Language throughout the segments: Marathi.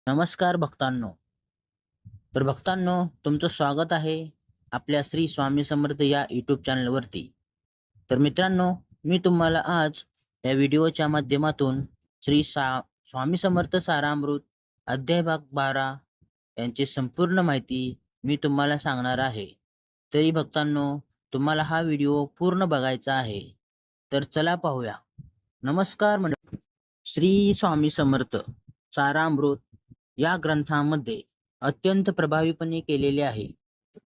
नमस्कार भक्तांनो. तर भक्तांनो, तुमचं स्वागत आहे आपल्या श्री स्वामी समर्थ या यूट्यूब चॅनलवरती. तर मित्रांनो, मी तुम्हाला आज या व्हिडिओच्या माध्यमातून स्वामी समर्थ सारामृत अध्याय भाग 12 यांची संपूर्ण माहिती मी तुम्हाला सांगणार आहे. तरी भक्तांनो, तुम्हाला हा व्हिडिओ पूर्ण बघायचा आहे. तर चला पाहूया. नमस्कार मंडळी. श्री स्वामी समर्थ सारामृत या ग्रंथामध्ये अत्यंत प्रभावीपणे केलेले आहे.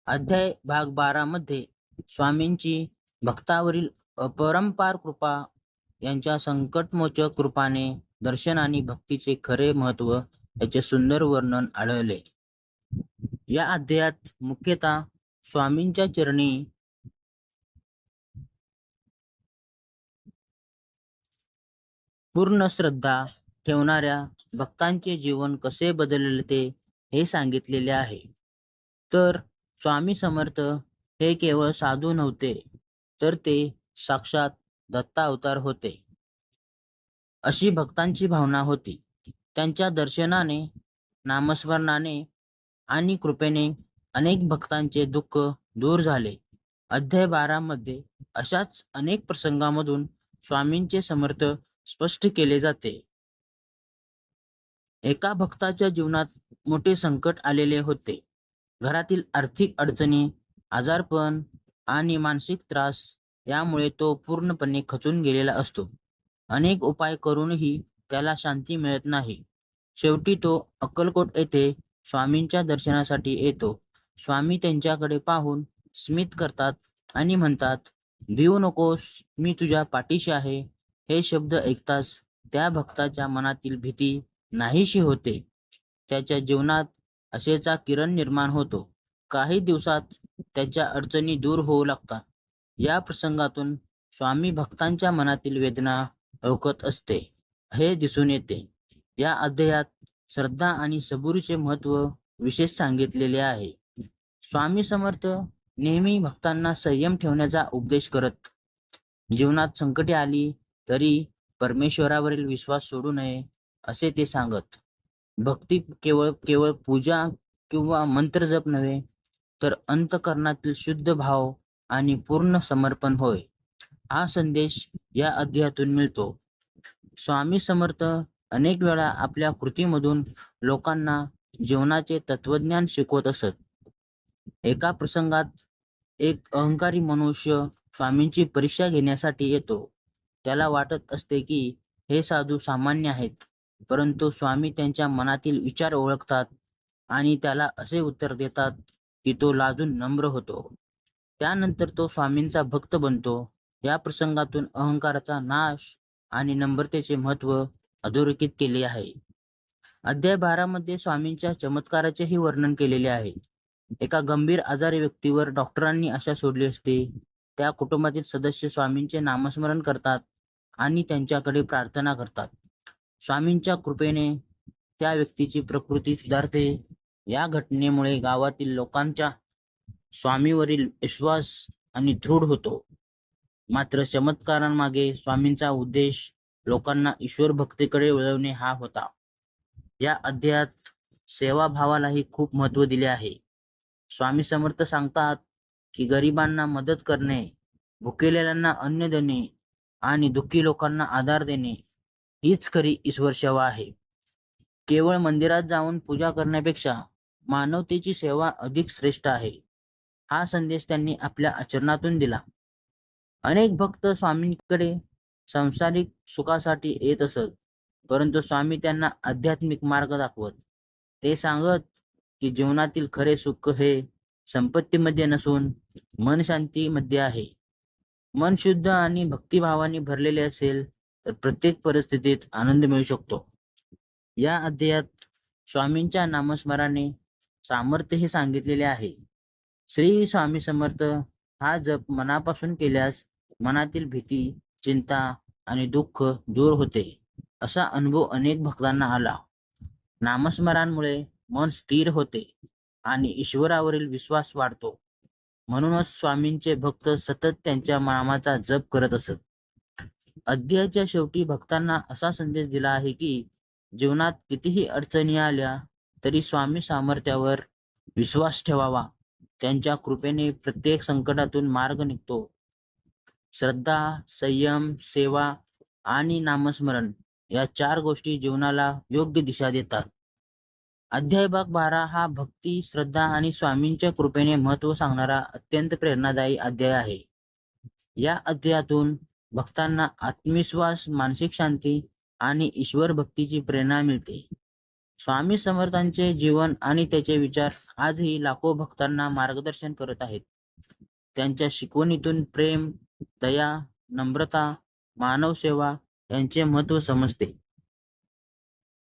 अध्याय भाग 12 मध्ये स्वामींची भक्तावरील अपरंपार कृपा, यांच्या संकटमोचक कृपाने दर्शन आणि भक्तीचे खरे महत्व याचे सुंदर वर्णन आढळले. या अध्यायात मुख्यतः स्वामींच्या चरणी पूर्ण श्रद्धा ठेवणाऱ्या भक्तांचे जीवन कसे बदलते हे सांगितलेले आहे. तर स्वामी समर्थ हे केवळ साधू नव्हते, तर ते साक्षात दत्तावतार होते, अशी भक्तांची भावना होती. त्यांच्या दर्शनाने, नामस्मरणाने आणि कृपेने अनेक भक्तांचे दुःख दूर झाले. अध्याय 12 मध्ये अशाच अनेक प्रसंगामधून स्वामींचे समर्थ स्पष्ट केले जाते. एका भक्ताच्या जीवनात मोठे संकट आलेले होते. घरातील आर्थिक अडचणी, आजारपण आणि मानसिक त्रास यामुळे तो पूर्णपणे खचून गेलेला असतो. अनेक उपाय करूनही त्याला शांती मिळत नाही. शेवटी तो अक्कलकोट येथे स्वामींच्या दर्शनासाठी येतो. स्वामी त्यांच्याकडे पाहून स्मित करतात आणि म्हणतात, "भिवू नकोस, मी तुझ्या पाठीशी आहे." हे शब्द ऐकताच त्या भक्ताच्या मनातील भीती नाहीशी होते. त्याच्या जीवनात आशेचा किरण निर्माण होतो. काही दिवसात त्याच्या अडचणी दूर होऊ लागतात. या प्रसंगातून स्वामी भक्तांच्या मनातील वेदना ओळखत असते हे दिसून येते. या अध्यायात श्रद्धा आणि सबुरीचे महत्त्व विशेष सांगितलेले आहे. स्वामी समर्थ नेहमी भक्तांना संयम ठेवण्याचा उपदेश करत. जीवनात संकटे आली तरी परमेश्वरावरील विश्वास सोडू नये असे ते सांगत. भक्ती केवळ केवळ पूजा किंवा मंत्रजप नव्हे, तर अंतःकरणातील शुद्ध भाव आणि पूर्ण समर्पण होय. हा संदेश या अध्यायातून मिळतो. स्वामी समर्थ अनेक वेळा आपल्या कृतीमधून लोकांना जीवनाचे तत्वज्ञान शिकवत असत. एका प्रसंगात एक अहंकारी मनुष्य स्वामींची परीक्षा घेण्यासाठी येतो. त्याला वाटत असते की हे साधू सामान्य आहेत, परंतु स्वामी त्यांच्या मनातील विचार ओळखतात आणि त्याला असे उत्तर देतात की तो लाजून नम्र होतो. त्यानंतर तो स्वामींचा भक्त बनतो. या प्रसंगातून अहंकाराचा नाश आणि नम्रतेचे महत्त्व अधोरेखित केले आहे. अध्याय 12 मध्ये स्वामींच्या चमत्काराचेही वर्णन केलेले आहे. एका गंभीर आजारी व्यक्तीवर डॉक्टरांनी आशा सोडली असते. त्या कुटुंबातील सदस्य स्वामींचे नामस्मरण करतात आणि त्यांच्याकडे प्रार्थना करतात. स्वामींच्या कृपेने त्या व्यक्तीची प्रकृती सुधारते. या घटनेमुळे गावातील लोकांचा स्वामीवरील विश्वास आणि दृढ होतो. मात्र चमत्कारांमागे स्वामींचा उद्देश लोकांना ईश्वर भक्तीकडे वळवणे हा होता. या अध्यायात सेवाभावालाही खूप महत्त्व दिले आहे. स्वामी समर्थ सांगतात की गरिबांना मदत करणे, भुकेलेल्यांना अन्न देणे आणि दुःखी लोकांना आधार देणे हीच खरी ईश्वर सेवा आहे. केवळ मंदिरात जाऊन पूजा करण्यापेक्षा मानवतेची सेवा अधिक श्रेष्ठ आहे. हा संदेश त्यांनी आपल्या आचरणातून दिला. अनेक भक्त स्वामींकडे सांसारिक सुखासाठी येत असत, परंतु स्वामी त्यांना आध्यात्मिक मार्ग दाखवत. ते सांगत की जीवनातील खरे सुख हे संपत्तीमध्ये नसून मन शांतीमध्ये आहे. मन शुद्ध आणि भक्तिभावाने भरलेले असेल तर प्रत्येक परिस्थितीत आनंद मिळू शकतो. या अध्यायात स्वामींच्या नामस्मरणाने सामर्थ्य हे सांगितलेले आहे. श्री स्वामी समर्थ हा जप मनापासून केल्यास मनातील भीती, चिंता आणि दुःख दूर होते. असा अनुभव अनेक भक्तांना आला. नामस्मरणामुळे मन स्थिर होते आणि ईश्वरावरील विश्वास वाढतो. म्हणूनच स्वामींचे भक्त सतत त्यांच्या नामाचा जप करत असत. अध्यायाच्या शेवटी भक्तांना असा संदेश दिला आहे की जीवनात कितीही अडचणी आल्या तरी स्वामी सामर्थ्यावर विश्वास ठेवावा. त्यांच्या कृपेने प्रत्येक संकटातून मार्ग निघतो. श्रद्धा, संयम, सेवा आणि नामस्मरण या 4 गोष्टी जीवनाला योग्य दिशा देतात. अध्याय भाग 12 हा भक्ती, श्रद्धा आणि स्वामींच्या कृपेने महत्त्व सांगणारा अत्यंत प्रेरणादायी अध्याय आहे. या अध्यायातून भक्तांना आत्मविश्वास, मानसिक शांती आणि ईश्वर भक्तीची प्रेरणा मिळते. स्वामी समर्थांचे जीवन आणि त्याचे विचार आजही लाखो भक्तांना मार्गदर्शन करत आहेत. त्यांच्या शिकवणीतून प्रेम, दया, नम्रता, मानव सेवा यांचे महत्त्व समजते.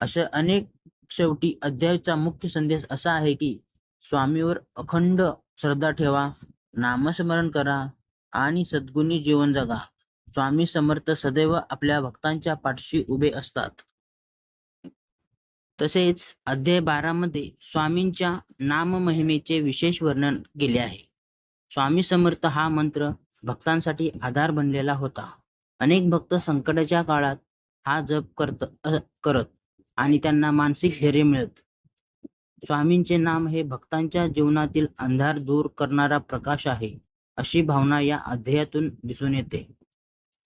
अशा अनेक शेवटी अध्यायाचा मुख्य संदेश असा आहे की स्वामीवर अखंड श्रद्धा ठेवा, नामस्मरण करा आणि सद्गुणी जीवन जगा. स्वामी समर्थ सदैव आपल्या भक्तांच्या पाठीशी उभे असतात. तसेच अध्याय 12 मध्ये स्वामींच्या नाममहिमेचे विशेष वर्णन केले आहे. स्वामी समर्थ हा मंत्र भक्तांसाठी आधार बनलेला होता. अनेक भक्त संकटाच्या काळात हा जप करत आणि त्यांना मानसिक धैर्य मिळत. स्वामींचे नाम हे भक्तांच्या जीवनातील अंधार दूर करणारा प्रकाश आहे, अशी भावना या अध्यायातून दिसून येते.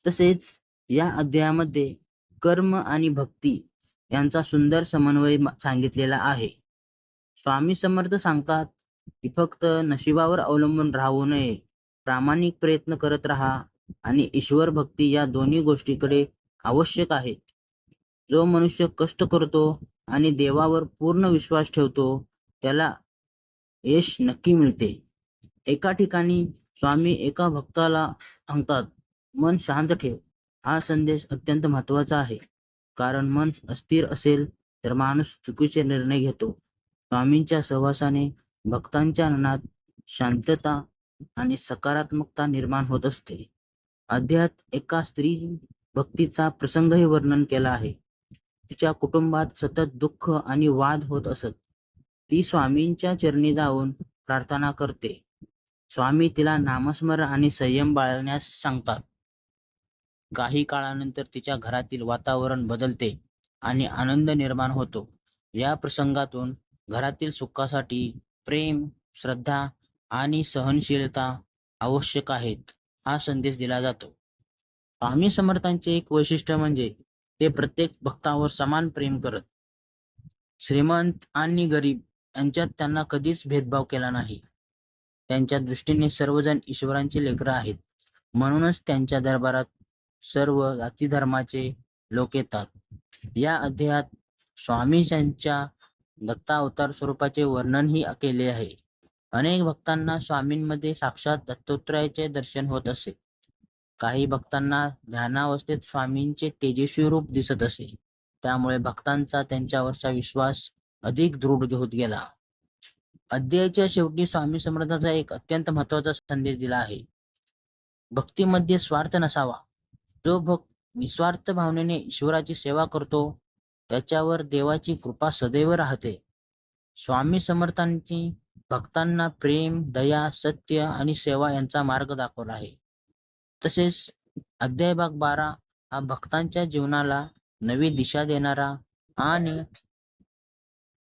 तसेच या अध्यायामध्ये कर्म आणि भक्ती यांचा सुंदर समन्वय सांगितलेला आहे. स्वामी समर्थ सांगतात की फक्त नशिबावर अवलंबून राहू नये, प्रामाणिक प्रयत्न करत राहा आणि ईश्वर भक्ती या दोन्ही गोष्टीकडे आवश्यक आहेत. जो मनुष्य कष्ट करतो आणि देवावर पूर्ण विश्वास ठेवतो त्याला यश नक्की मिळते. एका ठिकाणी स्वामी एका भक्ताला सांगतात, मन शांत ठेव. हा संदेश अत्यंत महत्त्वाचा आहे, कारण मन अस्थिर असेल तर माणूस चुकीचे निर्णय घेतो. स्वामींच्या सहवासाने भक्तांच्या मनात शांतता आणि सकारात्मकता निर्माण होत असते. अध्यायात एका स्त्री भक्तीचा प्रसंगही वर्णन केला आहे. तिच्या कुटुंबात सतत दुःख आणि वाद होत असत. ती स्वामींच्या चरणी जाऊन प्रार्थना करते. स्वामी तिला नामस्मरण आणि संयम बाळगण्यास सांगतात. काही काळानंतर तिच्या घरातील वातावरण बदलते आणि आनंद निर्माण होतो. या प्रसंगातून घरातील सुखासाठी प्रेम, श्रद्धा आणि सहनशीलता आवश्यक आहेत, हा संदेश दिला जातो. स्वामी समर्थांचे एक वैशिष्ट्य म्हणजे ते प्रत्येक भक्तावर समान प्रेम करत. श्रीमंत आणि गरीब यांच्यात त्यांना कधीच भेदभाव केला नाही. त्यांच्या दृष्टीने सर्वजण ईश्वरांची लेकरं आहेत. म्हणूनच त्यांच्या दरबारात सर्व जाती धर्माचे लोक येतात. या अध्यायात स्वामींच्या दत्तावतार स्वरूपाचे वर्णनही केले आहे. अनेक भक्तांना स्वामींमध्ये साक्षात दत्तात्रयाचे दर्शन होत असे. काही भक्तांना ध्यानावस्थेत स्वामींचे तेजस्वी रूप दिसत असे. त्यामुळे भक्तांचा त्यांच्यावरचा विश्वास अधिक दृढ होत गेला. अध्यायाच्या शेवटी स्वामी समर्थांचा एक अत्यंत महत्त्वाचा संदेश दिला आहे. भक्तीमध्ये स्वार्थ नसावा. जो भक्त निस्वार्थ भावनेने ईश्वराची सेवा करतो त्याच्यावर देवाची कृपा सदैव राहते. स्वामी समर्थांनी भक्तांना प्रेम, दया, सत्य आणि सेवा यांचा मार्ग दाखवला आहे. तसेच अध्याय भाग 12 हा भक्तांच्या जीवनाला नवी दिशा देणारा आणि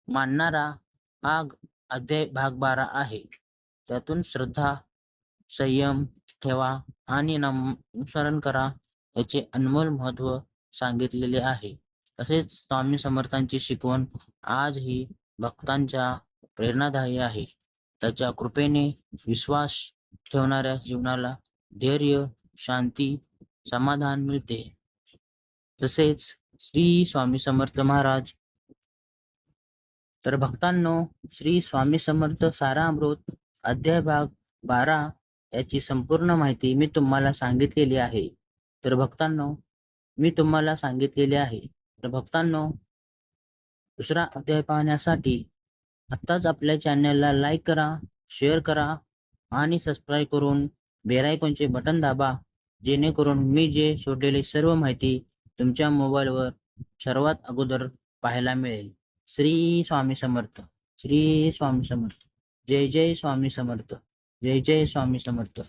मानणारा हा अध्याय भाग 12 आहे. त्यातून श्रद्धा, संयम ठेवा आणि नामस्मरण करा याचे अनमोल महत्त्व सांगितलेले आहे. तसेच स्वामी समर्थांची शिकवण आजही भक्तांच्या प्रेरणादायी आहे. त्याच्या कृपेने विश्वास ठेवणाऱ्या जीवनाला धैर्य, शांती, समाधान मिळते. तसेच श्री स्वामी समर्थ महाराज. तर भक्तांनो, श्री स्वामी समर्थ सारामृत अध्याय भाग 12 याची संपूर्ण माहिती मी तुम्हाला सांगितलेली आहे. तर भक्तांनो, दुसरा अध्याय पाहण्यासाठी आत्ताच आपल्या चॅनलला लाईक करा, शेअर करा आणि सबस्क्राईब करून बेल आयकॉनचे बटन दाबा, जेणेकरून मी जे सोडलेली सर्व माहिती तुमच्या मोबाईलवर सर्वात अगोदर पाहायला मिळेल. श्री स्वामी समर्थ. श्री स्वामी समर्थ. जय जय स्वामी समर्थ. जय जय स्वामी समर्थ.